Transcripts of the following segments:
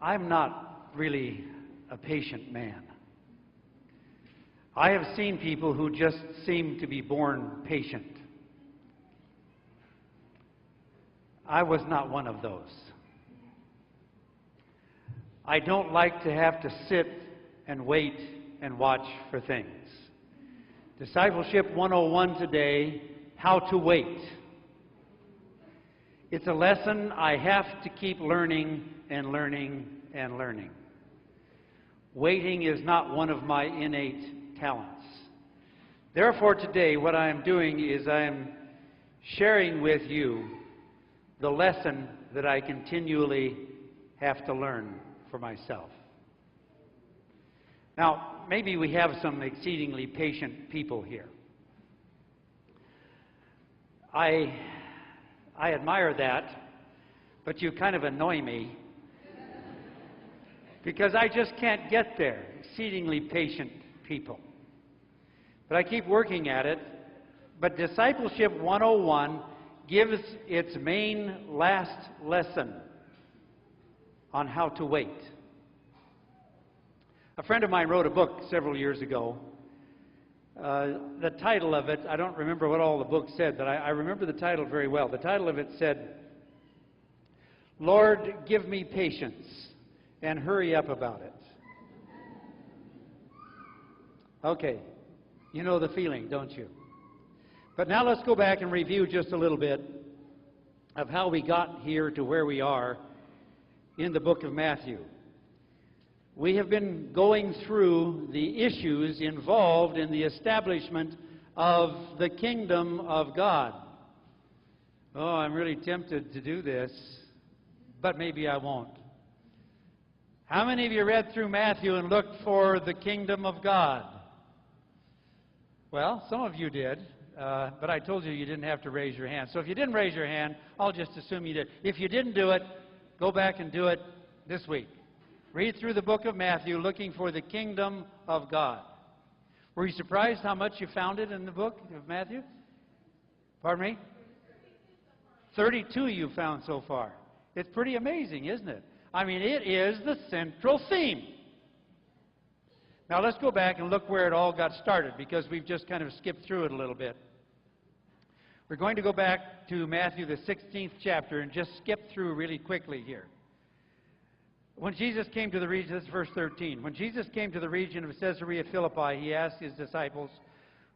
I'm not really a patient man. I have seen people who just seem to be born patient. I was not one of those. I don't like to have to sit and wait and watch for things. Discipleship 101 today, how to wait. It's a lesson I have to keep learning and learning and learning. Waiting is not one of my innate talents. Therefore today what I am doing is I am sharing with you the lesson that I continually have to learn for myself. Now, maybe we have some exceedingly patient people here. I admire that, but you kind of annoy me because I just can't get there, exceedingly patient people. But I keep working at it. But Discipleship 101 gives its main last lesson on how to wait. A friend of mine wrote a book several years ago. The title of it, I don't remember what all the book said, but I remember the title very well. The title of it said, "Lord, give me patience and hurry up about it." Okay, you know the feeling, don't you? But now let's go back and review just a little bit of how we got here to where we are in the book of Matthew. We have been going through the issues involved in the establishment of the kingdom of God. Oh, I'm really tempted to do this, but maybe I won't. How many of you read through Matthew and looked for the kingdom of God? Well, some of you did, but I told you you didn't have to raise your hand. So if you didn't raise your hand, I'll just assume you did. If you didn't do it, go back and do it this week. Read through the book of Matthew looking for the kingdom of God. Were you surprised how much you found it in the book of Matthew? Pardon me? 32 you found so far. It's pretty amazing, isn't it? I mean, it is the central theme. Now let's go back and look where it all got started, because we've just kind of skipped through it a little bit. We're going to go back to Matthew, the 16th chapter, and just skip through really quickly here. When Jesus came to the region, this is verse 13. When Jesus came to the region of Caesarea Philippi, he asked his disciples,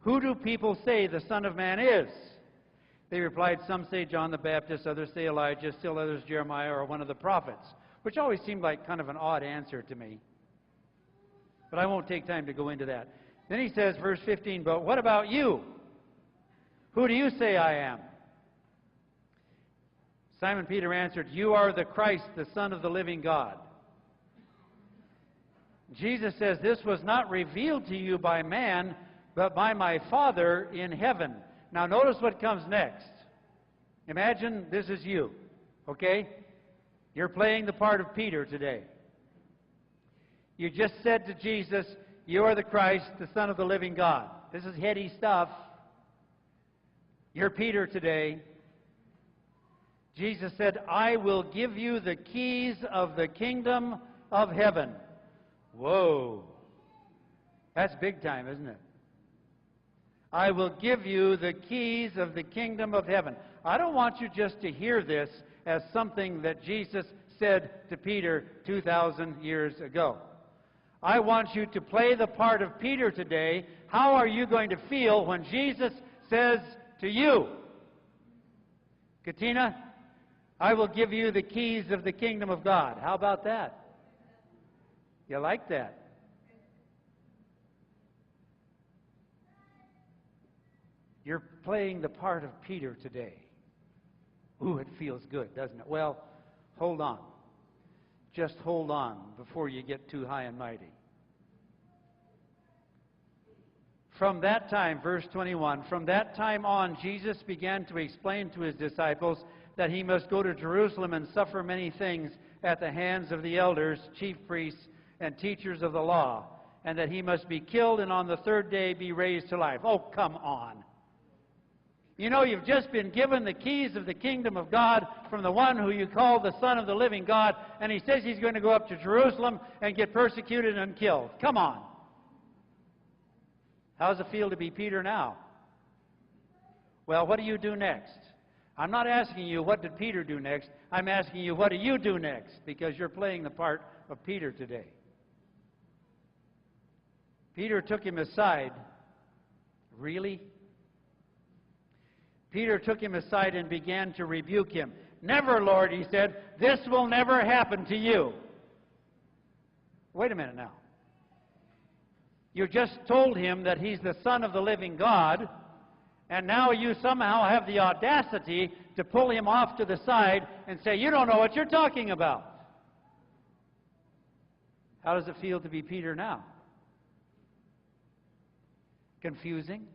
"Who do people say the Son of Man is?" They replied, "Some say John the Baptist, others say Elijah, still others Jeremiah or one of the prophets," which always seemed like kind of an odd answer to me. But I won't take time to go into that. Then he says, verse 15, "But what about you? Who do you say I am?" Simon Peter answered, "You are the Christ, the Son of the living God." Jesus says, "This was not revealed to you by man, but by my Father in heaven." Now notice what comes next. Imagine this is you, okay? You're playing the part of Peter today. You just said to Jesus, "You are the Christ, the Son of the living God." This is heady stuff. You're Peter today. Jesus said, "I will give you the keys of the kingdom of heaven." Whoa. That's big time, isn't it? I will give you the keys of the kingdom of heaven. I don't want you just to hear this as something that Jesus said to Peter 2,000 years ago. I want you to play the part of Peter today. How are you going to feel when Jesus says to you, "Katina, I will give you the keys of the kingdom of God"? How about that? You like that? You're playing the part of Peter today. Ooh, it feels good, doesn't it? Well, hold on. Just hold on before you get too high and mighty. From that time, verse 21, from that time on, Jesus began to explain to his disciples that he must go to Jerusalem and suffer many things at the hands of the elders, chief priests, and teachers of the law, and that he must be killed and on the third day be raised to life. Oh, come on. You know, you've just been given the keys of the kingdom of God from the one who you call the Son of the living God, and he says he's going to go up to Jerusalem and get persecuted and killed. Come on. How does it feel to be Peter now? Well, what do you do next? I'm not asking you what did Peter do next. I'm asking you what do you do next, because you're playing the part of Peter today. Peter took him aside. Really? Peter took him aside and began to rebuke him. Never, Lord, he said, this will never happen to you. Wait a minute now. You just told him that he's the Son of the living God, and now you somehow have the audacity to pull him off to the side and say, you don't know what you're talking about. How does it feel to be Peter now? Confusing?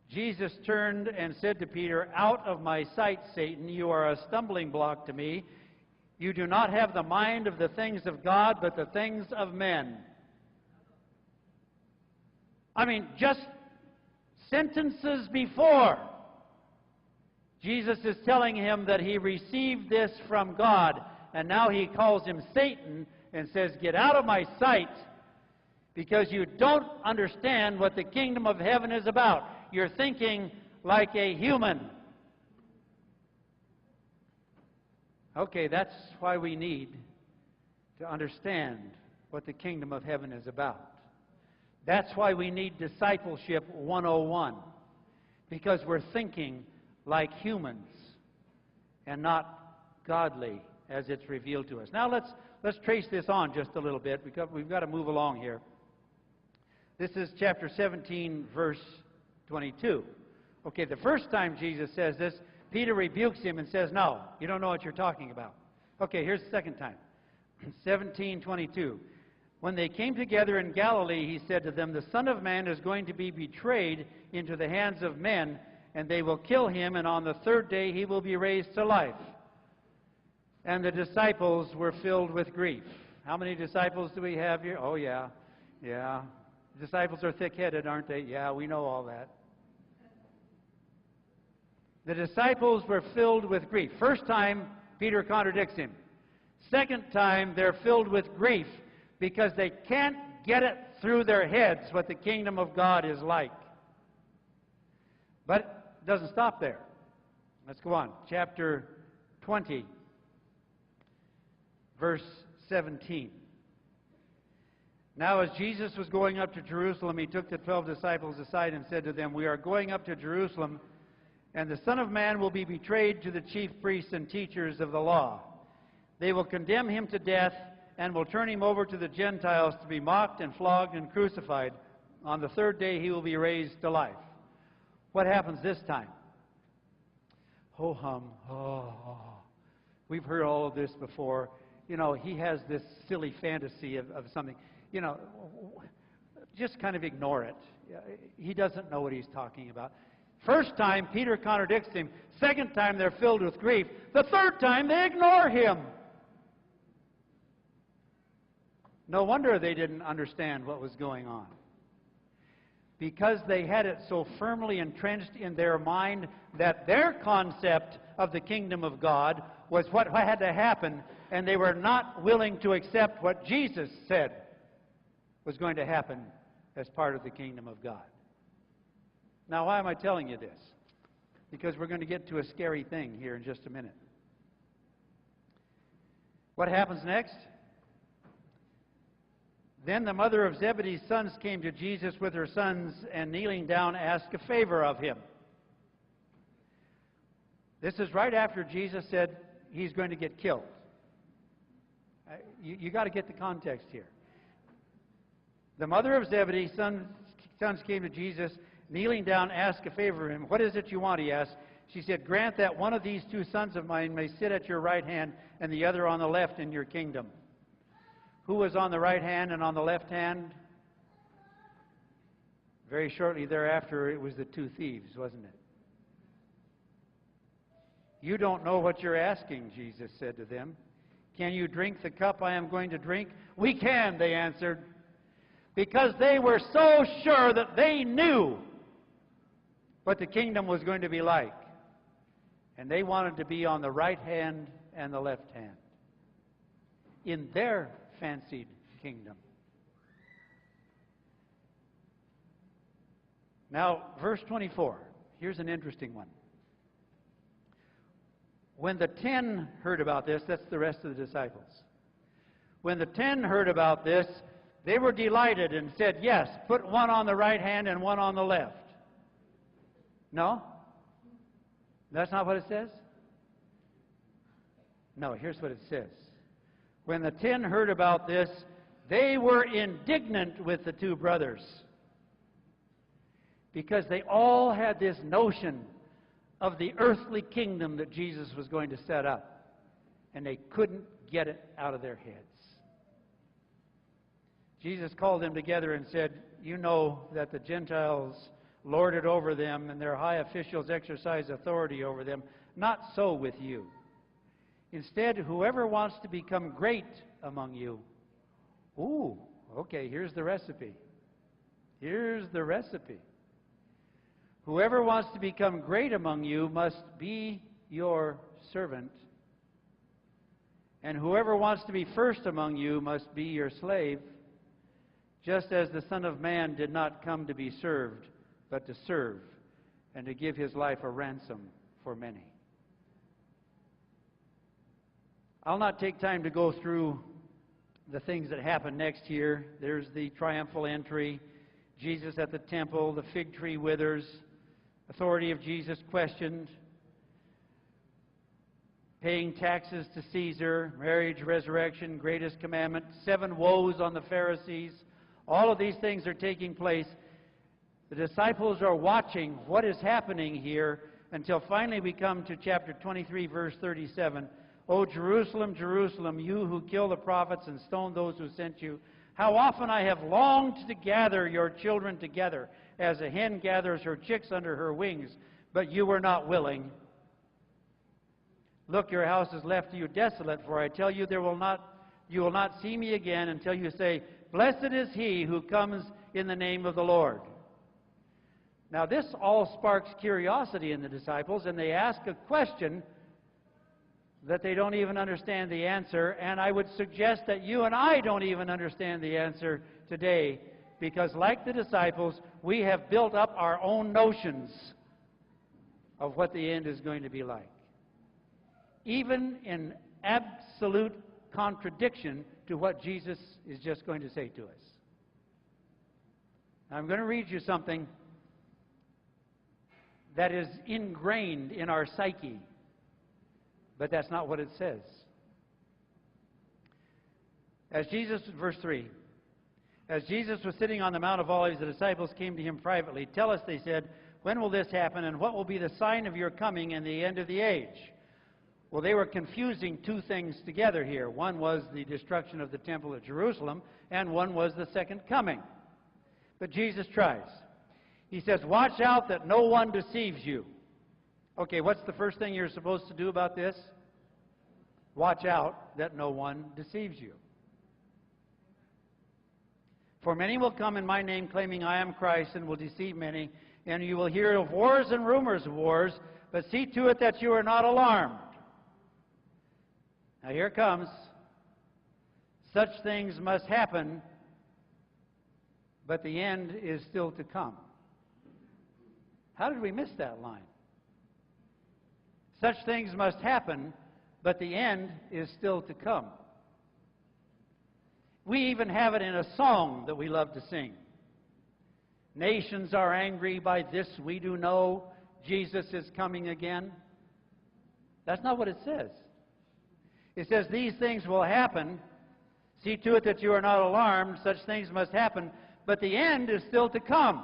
Jesus turned and said to Peter, out of my sight, Satan, you are a stumbling block to me. You do not have the mind of the things of God, but the things of men. I mean, just sentences before, Jesus is telling him that he received this from God, and now he calls him Satan and says, get out of my sight, because you don't understand what the kingdom of heaven is about. You're thinking like a human. Okay, that's why we need to understand what the kingdom of heaven is about. That's why we need Discipleship 101, because we're thinking like humans and not godly as it's revealed to us. Now let's trace this on just a little bit, because we've got to move along here. This is chapter 17, verse 22. Okay, the first time Jesus says this, Peter rebukes him and says, no, you don't know what you're talking about. Okay, here's the second time. 17:22. When they came together in Galilee, he said to them, the Son of Man is going to be betrayed into the hands of men, and they will kill him, and on the third day he will be raised to life. And the disciples were filled with grief. How many disciples do we have here? Oh, yeah. Disciples are thick-headed, aren't they? Yeah, we know all that. The disciples were filled with grief. First time, Peter contradicts him. Second time, they're filled with grief because they can't get it through their heads what the kingdom of God is like. But it doesn't stop there. Let's go on. Chapter 20, verse 17. Now, as Jesus was going up to Jerusalem, he took the 12 disciples aside and said to them, we are going up to Jerusalem, and the Son of Man will be betrayed to the chief priests and teachers of the law. They will condemn him to death and will turn him over to the Gentiles to be mocked and flogged and crucified. On the third day he will be raised to life. What happens this time? Ho-hum. We've heard all of this before. You know, he has this silly fantasy of something. You know, just kind of ignore it. He doesn't know what he's talking about. First time, Peter contradicts him. Second time, they're filled with grief. The third time, they ignore him. No wonder they didn't understand what was going on. Because they had it so firmly entrenched in their mind that their concept of the kingdom of God was what had to happen, and they were not willing to accept what Jesus said was going to happen as part of the kingdom of God. Now, why am I telling you this? Because we're going to get to a scary thing here in just a minute. What happens next? Then the mother of Zebedee's sons came to Jesus with her sons, and kneeling down asked a favor of him. This is right after Jesus said he's going to get killed. You got to get the context here. The mother of Zebedee's sons came to Jesus, kneeling down, asked a favor of him. What is it you want, he asked. She said, grant that one of these two sons of mine may sit at your right hand and the other on the left in your kingdom. Who was on the right hand and on the left hand? Very shortly thereafter, it was the two thieves, wasn't it? You don't know what you're asking, Jesus said to them. Can you drink the cup I am going to drink? We can, they answered, because they were so sure that they knew what the kingdom was going to be like. And they wanted to be on the right hand and the left hand in their fancied kingdom. Now, verse 24. Here's an interesting one. When the 10 heard about this, that's the rest of the disciples. When the 10 heard about this, they were delighted and said, yes, put one on the right hand and one on the left. No? That's not what it says? No, here's what it says. When the 10 heard about this, they were indignant with the two brothers, because they all had this notion of the earthly kingdom that Jesus was going to set up, and they couldn't get it out of their heads. Jesus called them together and said, you know that the Gentiles lord it over them, and their high officials exercise authority over them. Not so with you. Instead, whoever wants to become great among you. Ooh, okay, here's the recipe. Here's the recipe. Whoever wants to become great among you must be your servant. And whoever wants to be first among you must be your slave, just as the Son of Man did not come to be served, but to serve, and to give his life a ransom for many. I'll not take time to go through the things that happen next here. There's the triumphal entry, Jesus at the temple, the fig tree withers, authority of Jesus questioned, paying taxes to Caesar, marriage, resurrection, greatest commandment, 7 woes on the Pharisees. All of these things are taking place. The disciples are watching what is happening here until finally we come to chapter 23, verse 37. O Jerusalem, Jerusalem, you who kill the prophets and stone those who sent you, how often I have longed to gather your children together, as a hen gathers her chicks under her wings, but you were not willing. Look, your house is left to you desolate, for I tell you, you will not see me again until you say, blessed is he who comes in the name of the Lord. Now, this all sparks curiosity in the disciples, and they ask a question that they don't even understand the answer, and I would suggest that you and I don't even understand the answer today, because like the disciples, we have built up our own notions of what the end is going to be like, even in absolute contradiction to what Jesus is just going to say to us. Now, I'm going to read you something that is ingrained in our psyche, but that's not what it says. Verse 3, as Jesus was sitting on the Mount of Olives, the disciples came to him privately. Tell us, they said, when will this happen, and what will be the sign of your coming and the end of the age? Well, they were confusing two things together here. One was the destruction of the temple at Jerusalem, and one was the second coming. But Jesus tries. He says, watch out that no one deceives you. Okay, what's the first thing you're supposed to do about this? Watch out that no one deceives you. For many will come in my name, claiming I am Christ, and will deceive many. And you will hear of wars and rumors of wars, but see to it that you are not alarmed. Now here it comes. Such things must happen, but the end is still to come. How did we miss that line? Such things must happen, but the end is still to come. We even have it in a song that we love to sing. Nations are angry, by this we do know, Jesus is coming again. That's not what it says. It says these things will happen. See to it that you are not alarmed. Such things must happen, but the end is still to come.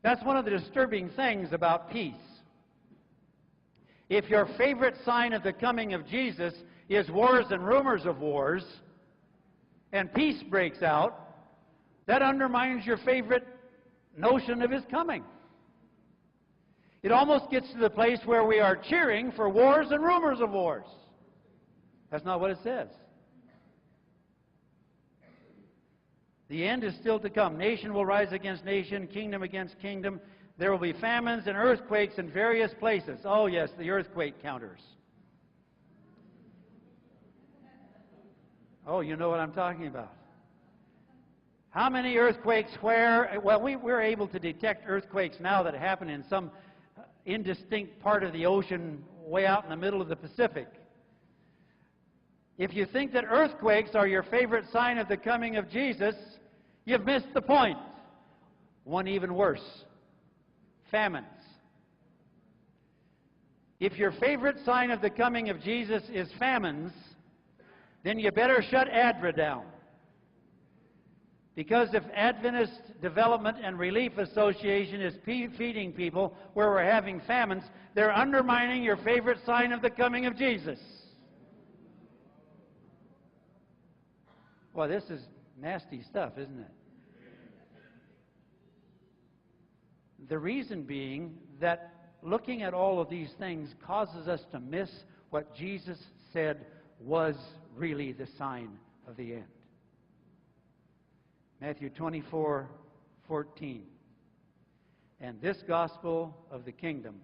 That's one of the disturbing things about peace. If your favorite sign of the coming of Jesus is wars and rumors of wars, and peace breaks out, that undermines your favorite notion of his coming. It almost gets to the place where we are cheering for wars and rumors of wars. That's not what it says. The end is still to come. Nation will rise against nation, kingdom against kingdom. There will be famines and earthquakes in various places. Oh, yes, the earthquake counters. Oh, you know what I'm talking about. How many earthquakes where? Well, we're able to detect earthquakes now that happen in some indistinct part of the ocean way out in the middle of the Pacific. If you think that earthquakes are your favorite sign of the coming of Jesus, you've missed the point. One even worse. Famines. If your favorite sign of the coming of Jesus is famines, then you better shut ADRA down. Because if Adventist Development and Relief Association is feeding people where we're having famines, they're undermining your favorite sign of the coming of Jesus. Well, this is nasty stuff, isn't it? The reason being that looking at all of these things causes us to miss what Jesus said was really the sign of the end. Matthew 24:14. And this gospel of the kingdom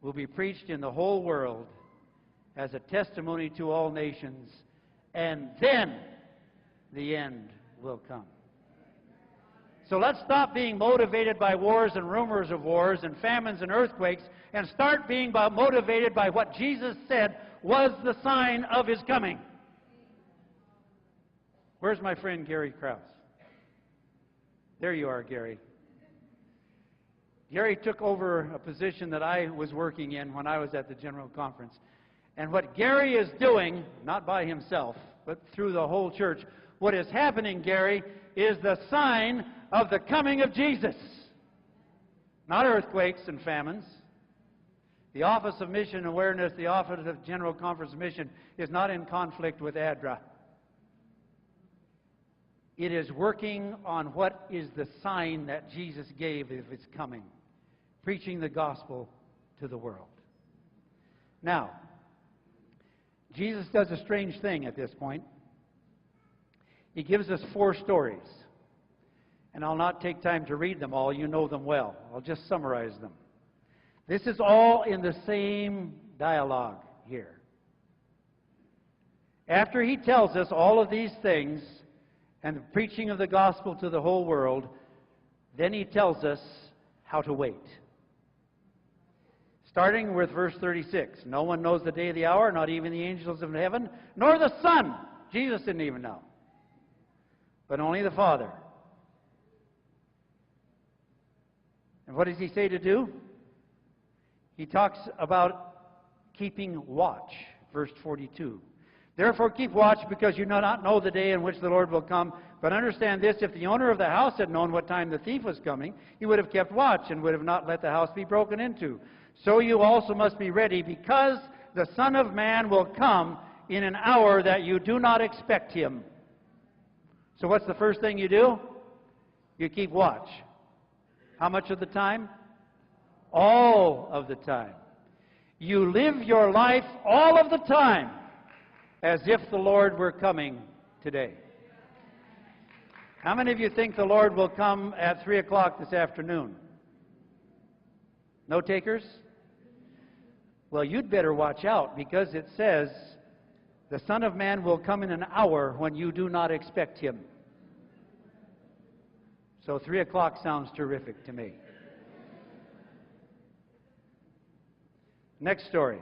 will be preached in the whole world as a testimony to all nations, and then the end will come. So let's stop being motivated by wars and rumors of wars and famines and earthquakes and start being motivated by what Jesus said was the sign of His coming. Where's my friend Gary Krause? There you are, Gary. Gary took over a position that I was working in when I was at the General Conference. And what Gary is doing, not by himself, but through the whole church, what is happening, Gary, is the sign of the coming of Jesus. Not earthquakes and famines. The Office of Mission Awareness, the Office of General Conference Mission, is not in conflict with ADRA. It is working on what is the sign that Jesus gave of His coming. Preaching the gospel to the world. Now, Jesus does a strange thing at this point. He gives us 4 stories. And I'll not take time to read them all. You know them well. I'll just summarize them. This is all in the same dialogue here. After He tells us all of these things and the preaching of the gospel to the whole world, then He tells us how to wait. Starting with verse 36. No one knows the day or the hour, not even the angels of heaven, nor the Son. Jesus didn't even know. But only the Father. And what does He say to do? He talks about keeping watch. Verse 42. Therefore keep watch, because you do not know the day in which the Lord will come. But understand this, if the owner of the house had known what time the thief was coming, he would have kept watch and would have not let the house be broken into. So you also must be ready, because the Son of Man will come in an hour that you do not expect Him. So what's the first thing you do? You keep watch. How much of the time? All of the time. You live your life all of the time as if the Lord were coming today. How many of you think the Lord will come at 3 o'clock this afternoon? No takers? Well, you'd better watch out, because it says, the Son of Man will come in an hour when you do not expect Him. So 3 o'clock sounds terrific to me. Next story.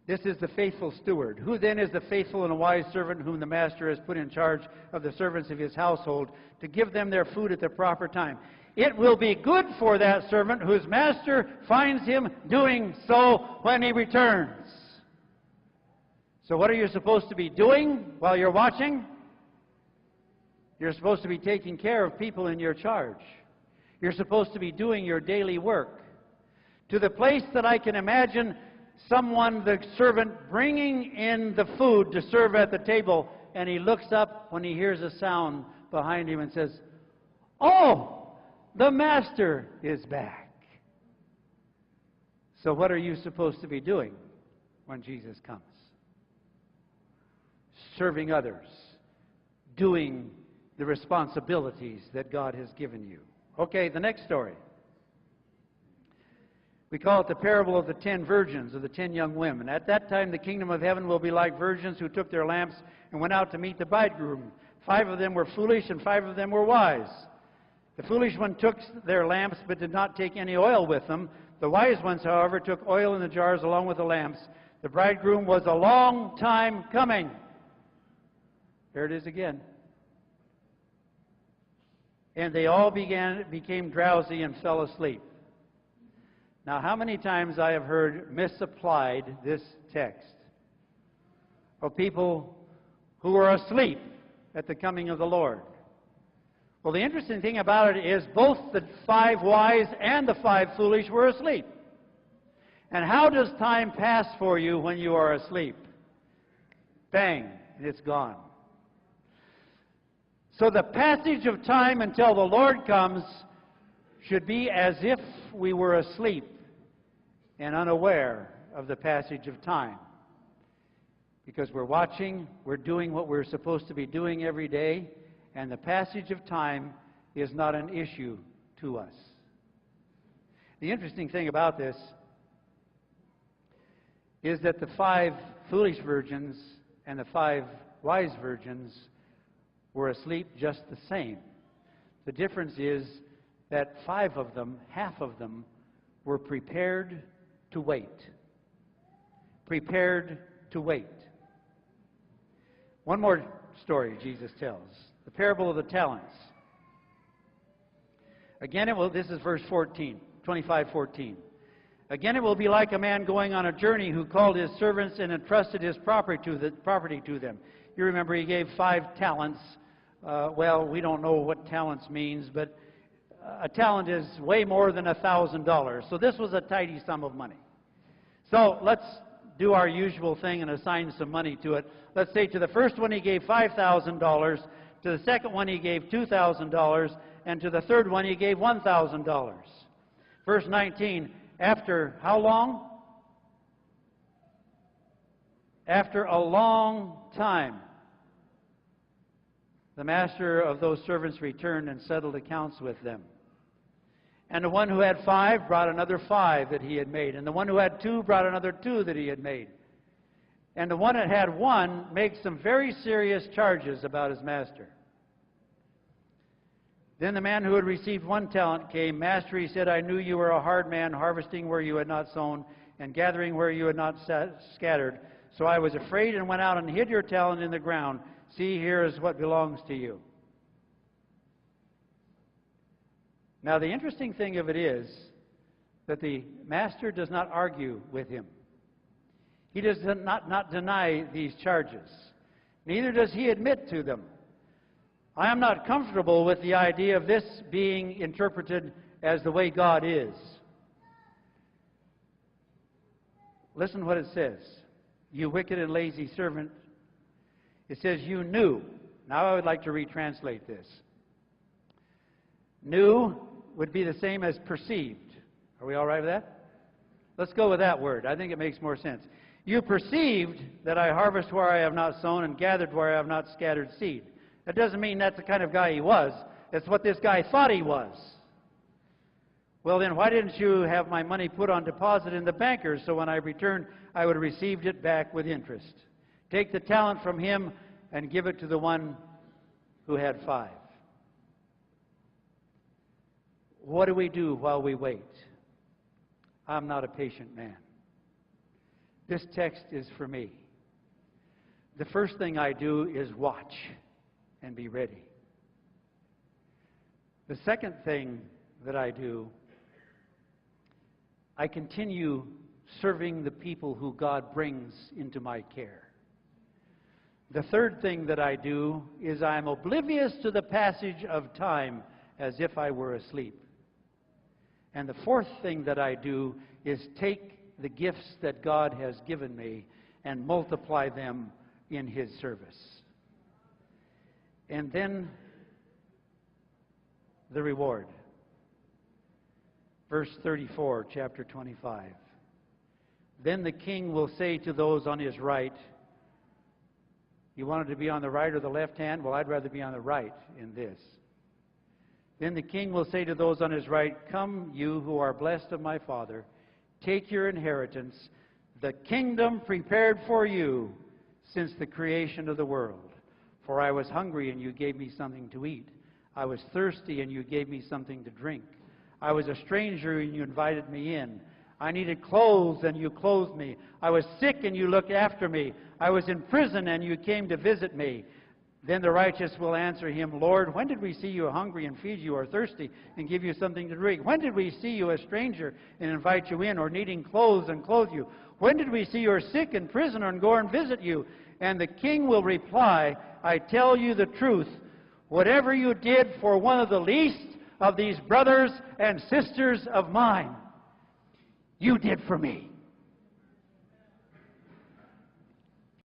This is the faithful steward. Who then is the faithful and wise servant whom the master has put in charge of the servants of his household to give them their food at the proper time? It will be good for that servant whose master finds him doing so when he returns. So what are you supposed to be doing while you're watching? You're supposed to be taking care of people in your charge. You're supposed to be doing your daily work. To the place that I can imagine someone, the servant, bringing in the food to serve at the table, and he looks up when he hears a sound behind him and says, "Oh, the master is back." So what are you supposed to be doing when Jesus comes? Serving others. doing the responsibilities that God has given you. Okay, the next story. We call it the parable of the 10 virgins, of the 10 young women. At that time, the kingdom of heaven will be like virgins who took their lamps and went out to meet the bridegroom. 5 of them were foolish and 5 of them were wise. The foolish one took their lamps but did not take any oil with them. The wise ones, however, took oil in the jars along with the lamps. The bridegroom was a long time coming. There it is again. And they all became drowsy and fell asleep. Now, how many times I have heard misapplied this text of people who were asleep at the coming of the Lord. Well, the interesting thing about it is both the 5 wise and the 5 foolish were asleep. And how does time pass for you when you are asleep? Bang, and it's gone. So the passage of time until the Lord comes should be as if we were asleep and unaware of the passage of time. Because we're watching, we're doing what we're supposed to be doing every day, and the passage of time is not an issue to us. The interesting thing about this is that the 5 foolish virgins and the 5 wise virgins were asleep just the same. The difference is that 5 of them, half of them, were prepared to wait. Prepared to wait. One more story Jesus tells. The parable of the talents. Again, this is verse 14, 25:14. Again, it will be like a man going on a journey who called his servants and entrusted his property to them. You remember he gave 5 talents. Well, we don't know what talents means, but a talent is way more than $1,000. So this was a tidy sum of money. So let's do our usual thing and assign some money to it. Let's say to the first one he gave $5,000, to the second one he gave $2,000, and to the third one he gave $1,000. Verse 19, after how long? After a long time, the master of those servants returned and settled accounts with them. And the one who had 5 brought another 5 that he had made. And the one who had 2 brought another 2 that he had made. And the one that had 1 makes some very serious charges about his master. Then the man who had received 1 talent came. Master, he said, I knew you were a hard man, harvesting where you had not sown, and gathering where you had not scattered. So I was afraid and went out and hid your talent in the ground. See, here is what belongs to you. Now, the interesting thing of it is that the master does not argue with him. He does not deny these charges. Neither does he admit to them. I am not comfortable with the idea of this being interpreted as the way God is. Listen what it says. You wicked and lazy servant. It says, you knew. Now I would like to retranslate this. Knew would be the same as perceived. Are we all right with that? Let's go with that word. I think it makes more sense. You perceived that I harvest where I have not sown and gathered where I have not scattered seed. That doesn't mean that's the kind of guy he was. That's what this guy thought he was. Well, then why didn't you have my money put on deposit in the bankers so when I returned I would have received it back with interest? Take the talent from him and give it to the one who had 5. What do we do while we wait? I'm not a patient man. This text is for me. The first thing I do is watch and be ready. The second thing that I do, I continue serving the people who God brings into my care. The third thing that I do is I'm oblivious to the passage of time as if I were asleep. And the fourth thing that I do is take the gifts that God has given me and multiply them in His service. And then the reward. Verse 34, chapter 25. Then the king will say to those on his right, You wanted to be on the right or the left hand? Well, I'd rather be on the right in this. Then the king will say to those on his right, Come, you who are blessed of my Father, take your inheritance, the kingdom prepared for you since the creation of the world. For I was hungry, and you gave me something to eat. I was thirsty, and you gave me something to drink. I was a stranger, and you invited me in. I needed clothes, and you clothed me. I was sick, and you looked after me. I was in prison, and you came to visit me. Then the righteous will answer him, Lord, when did we see you hungry and feed you, or thirsty and give you something to drink? When did we see you a stranger and invite you in, or needing clothes and clothe you? When did we see you sick in prison and go and visit you? And the king will reply, I tell you the truth. Whatever you did for one of the least of these brothers and sisters of mine, you did for me.